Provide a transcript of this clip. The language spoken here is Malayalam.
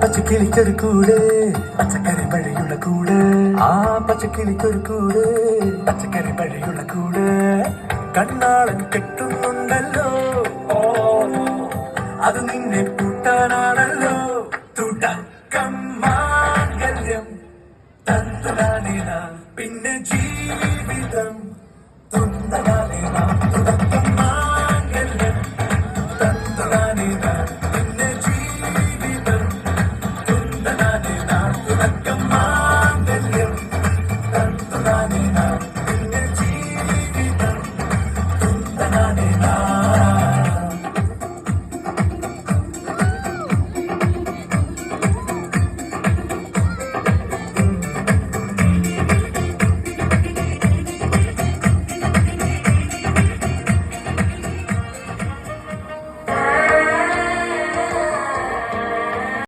പച്ചക്കിളിക്കൊരു കൂട് പച്ചക്കറി വഴിയുള്ള കൂട് ആ പച്ചക്കിളിക്കൊരു കൂട് പച്ചക്കറി വഴിയുള്ള കൂട് കണ്ണാളൻ കെട്ടുന്നുണ്ടല്ലോ ഓ അത് നിന്നെ പൂട്ടാനാണല്ലോ തുടക്കം മാംഗല്യം തന്തുനാനേന പിന്നെ